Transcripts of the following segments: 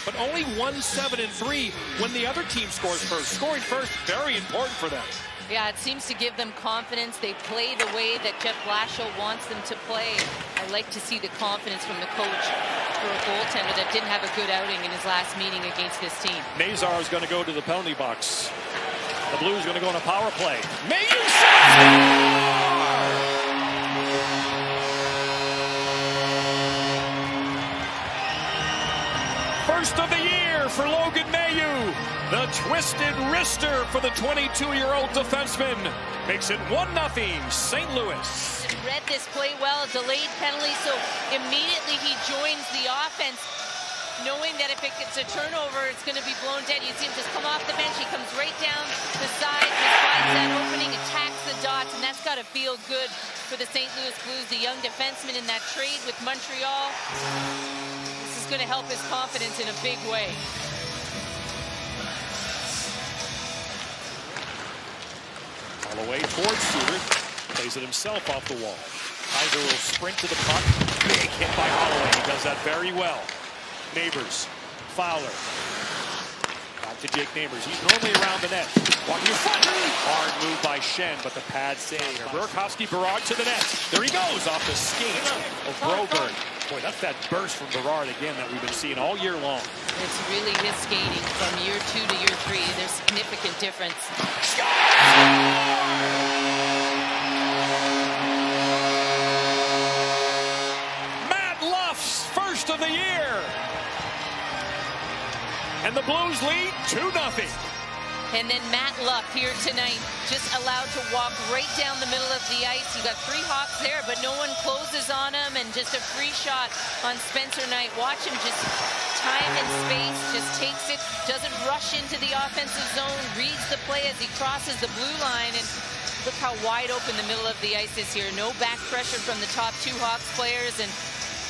but only 1-7-3 when the other team scores first. Scoring first, very important for them. Yeah, it seems to give them confidence. They play the way that Jeff Blashill wants them to play. I like to see the confidence from the coach for a goaltender that didn't have a good outing in his last meeting against this team. Nazar is going to go to the penalty box. The Blues are going to go on a power play. Mailloux scores! First of the year for Logan Mailloux. The twisted wrister for the 22-year-old defenseman makes it 1-0 St. Louis. Read this play well, delayed penalty, so immediately he joins the offense, knowing that if it gets a turnover, it's going to be blown dead. You see him just come off the bench. He comes right down the side, just finds that opening, attacks the dots, and that's got to feel good for the St. Louis Blues, the young defenseman in that trade with Montreal. This is going to help his confidence in a big way. Away towards Suter, plays it himself off the wall. Kaiser will sprint to the puck. Big hit by Holloway. He does that very well. Neighbors, Fowler. Back to Jake Neighbors. He's normally around the net. Walking in front. Hard move by Shen, but the pad save. Burakovsky barrage to the net. There he goes off the skate of Broberg. Boy, that's that burst from Berard again that we've been seeing all year long. It's really his skating from year 2 to year 3. There's significant difference. Matt Luff's first of the year. And the Blues lead 2-0. And then Matt Luff here tonight, just allowed to walk right down the middle of the ice. You got 3 Hawks there, but no one closes on him, and just a free shot on Spencer Knight. Watch him just time and space, just takes it, doesn't rush into the offensive zone, reads the play as he crosses the blue line, and look how wide open the middle of the ice is here. No back pressure from the top 2 Hawks players, and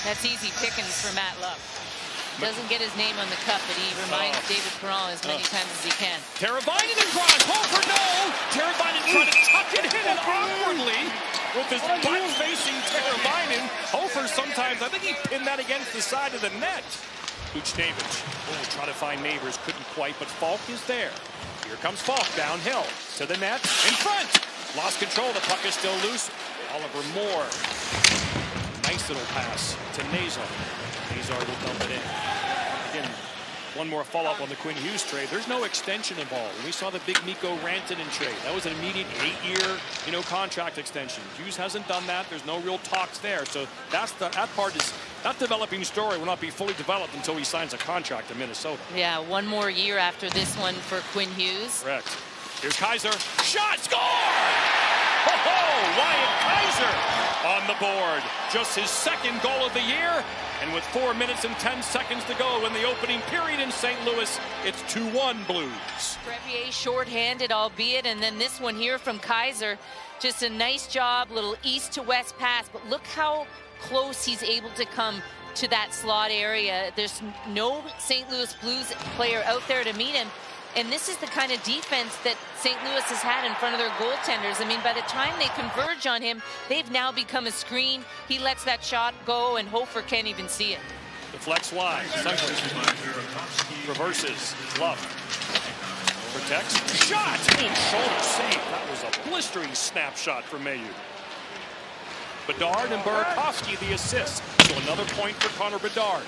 that's easy pickings for Matt Luff. Doesn't get his name on the cup, but he reminds David Perron as many times as he can. Teravainen across. Hofer, no! Teravainen trying to tuck it in and awkwardly with his butt facing Teravainen. Hofer sometimes, I think he pinned that against the side of the net. Buchnevich will try to find Neighbors, couldn't quite, but Falk is there. Here comes Falk downhill to the net, in front. Lost control, the puck is still loose. Oliver Moore. Nice little pass to Nazar. Nazar will dump it in. Again, one more follow-up on the Quinn Hughes trade. There's no extension involved. We saw the big Mikko Rantanen trade. That was an immediate 8-year, contract extension. Hughes hasn't done that. There's no real talks there. So that part is that developing story will not be fully developed until he signs a contract in Minnesota. Yeah, 1 more year after this one for Quinn Hughes. Correct. Here's Kaiser. Shot! Score! Oh, Wyatt Kaiser on the board. Just his 2nd goal of the year. And with 4 minutes and 10 seconds to go in the opening period in St. Louis, it's 2-1 Blues. Crevier short-handed, albeit, and then this one here from Kaiser. Just a nice job, little east to west pass, but look how close he's able to come to that slot area. There's no St. Louis Blues player out there to meet him. And this is the kind of defense that St. Louis has had in front of their goaltenders. I mean, by the time they converge on him, they've now become a screen. He lets that shot go, and Hofer can't even see it. Deflects wide. Reverses. Love. Protects. Shot! Shoulder save. That was a blistering snapshot from Mailloux. Bedard and Burakovsky the assist. So another point for Connor Bedard.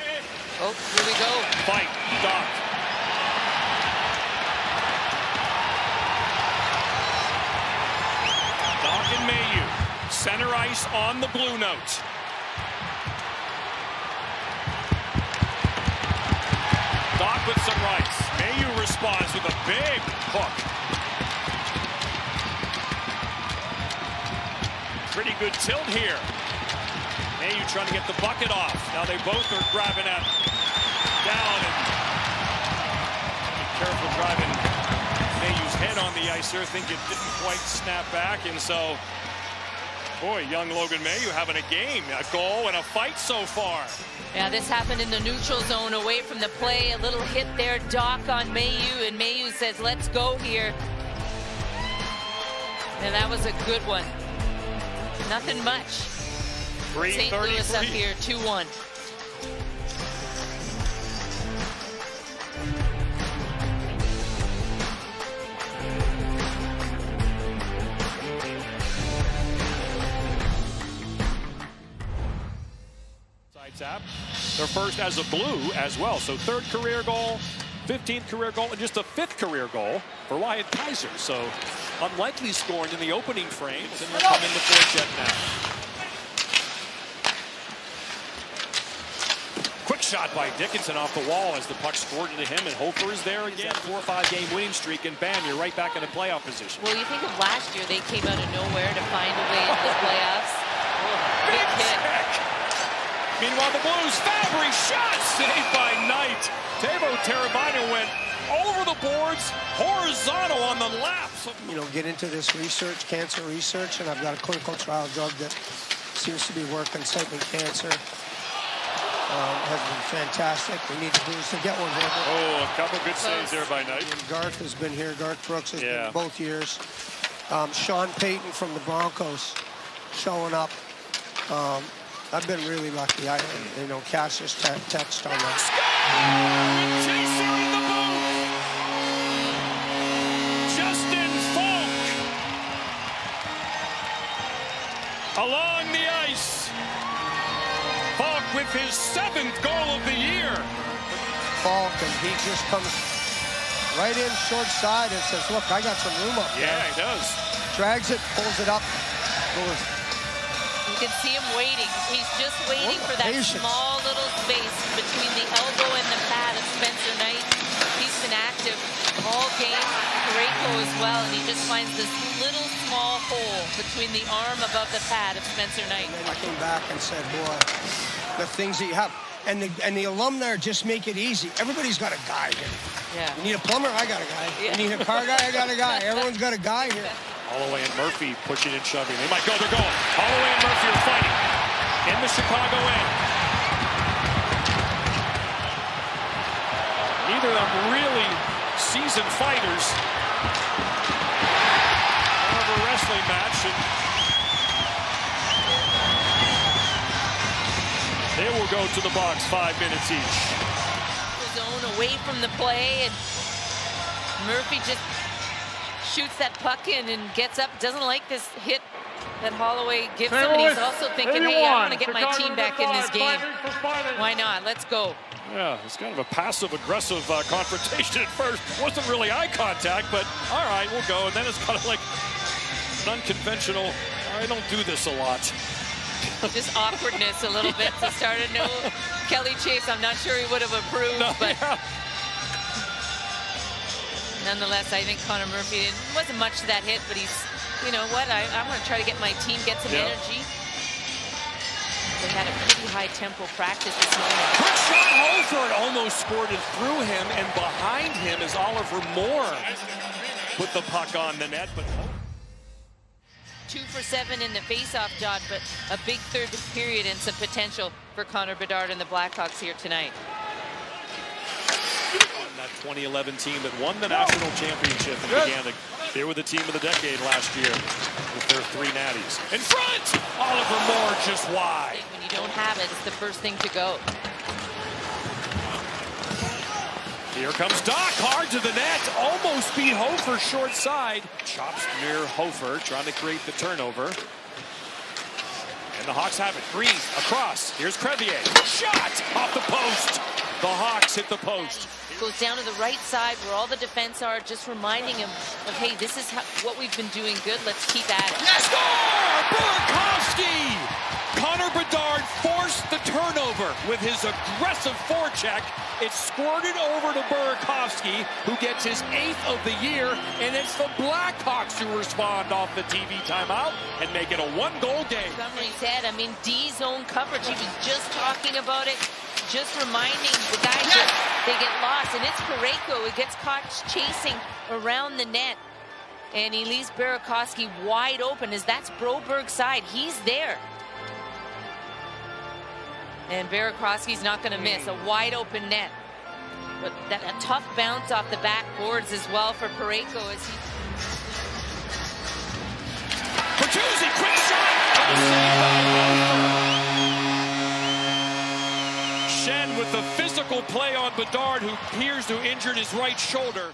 Oh, here we go. Fight. Doc. Doc and Mailloux. Center ice on the blue note. Doc with some rights. Mailloux responds with a big hook. Pretty good tilt here. Mailloux trying to get the bucket off. Now they both are grabbing at down and be careful driving Mailloux's head on the ice here. I think it didn't quite snap back, and so boy, young Logan Mailloux having a game, a goal and a fight so far. Yeah, this happened in the neutral zone away from the play. A little hit there, Doc on Mailloux, and Mailloux says, let's go here. And that was a good one. Nothing much. St. Louis up here, 2-1. That their first as a Blue as well. So 3rd career goal, 15th career goal, and just a 5th career goal for Wyatt Kaiser. So unlikely scoring in the opening frames, and they'll come in the forecheck now. Quick shot by Dickinson off the wall as the puck scored into him, and Hofer is there again. 4 or 5 game winning streak, and bam, you're right back in a playoff position. Well, you think of last year, they came out of nowhere to find a way into the playoffs. Big hit. Meanwhile, the Blues, Fabry shot, saved by Knight. Teuvo Teravainen went over the boards, horizontal on the lap. You know, get into this research, cancer research, and I've got a clinical trial drug that seems to be working, cycling cancer. Has been fantastic. We need the Blues to get one here. Oh, a couple good saves there by Knight. Garth has been here. Garth Brooks has been both years. Sean Payton from the Broncos showing up. I've been really lucky. You know, Cash just text on that. Chaser in the booth. Justin Falk along the ice. Falk with his 7th goal of the year. Falk, and he just comes right in short side and says, look, I got some room up there. Yeah, he does. Drags it, pulls it up, goes. You can see him waiting. He's just waiting for that small little space between the elbow and the pad of Spencer Knight. He's been active all game. Parayko as well, and he just finds this little small hole between the arm above the pad of Spencer Knight. And I came back and said, boy, the things that you have. And the alumni just make it easy. Everybody's got a guy here. Yeah. You need a plumber? I got a guy. You need a car guy? I got a guy. Everyone's got a guy here. Holloway and Murphy pushing and shoving. They might go, they're going. Holloway and Murphy are fighting in the Chicago end. Neither of them really seasoned fighters. More of a wrestling match. And they will go to the box 5 minutes each. Zone away from the play, and Murphy just shoots that puck in and gets up. Doesn't like this hit that Holloway gives him, and he's also thinking, hey, I want to get my team back in this game. Why not? Let's go. Yeah, it's kind of a passive-aggressive confrontation at first. Wasn't really eye contact, but all right, we'll go. And then it's kind of like an unconventional, I don't do this a lot. Just awkwardness a little bit to start a no Kelly Chase. I'm not sure he would have approved, but nonetheless, I think Connor Murphy, it wasn't much to that hit, but he's, you know what, I'm going to try to get my team, get some energy. They had a pretty high tempo practice this morning. Quick shot, Holford almost scored it through him, and behind him is Oliver Moore. Put the puck on the net, but 2 for 7 in the face-off dot, but a big 3rd period and some potential for Connor Bedard and the Blackhawks here tonight. That 2011 team that won the national championship and they were the team of the decade last year with their 3 natties. In front, Oliver Moore just wide. When you don't have it, it's the first thing to go. Here comes Doc, hard to the net, almost beat Hofer short side. Chops near Hofer, trying to create the turnover. And the Hawks have it. Green across. Here's Crevier. Shot off the post. The Hawks hit the post. Goes down to the right side where all the defense are, just reminding him of, hey, this is what we've been doing good. Let's keep at it. Yes, score! Burakovsky! Connor Bedard forced the turnover with his aggressive forecheck. It squirted over to Burakovsky, who gets his 8th of the year, and it's the Blackhawks who respond off the TV timeout and make it a 1-goal game. Montgomery's head, I mean, D-zone coverage. He was just talking about it, just reminding the guys that they get lost, and it's Parayko who gets caught chasing around the net, and he leaves Burakovsky wide open, as that's Broberg's side. He's there. And Burakovsky's not going to miss. A wide open net. But a tough bounce off the backboards as well for Parayko as he... Bertuzzi, quick shot! Schenn with the physical play on Bedard, who appears to have injured his right shoulder.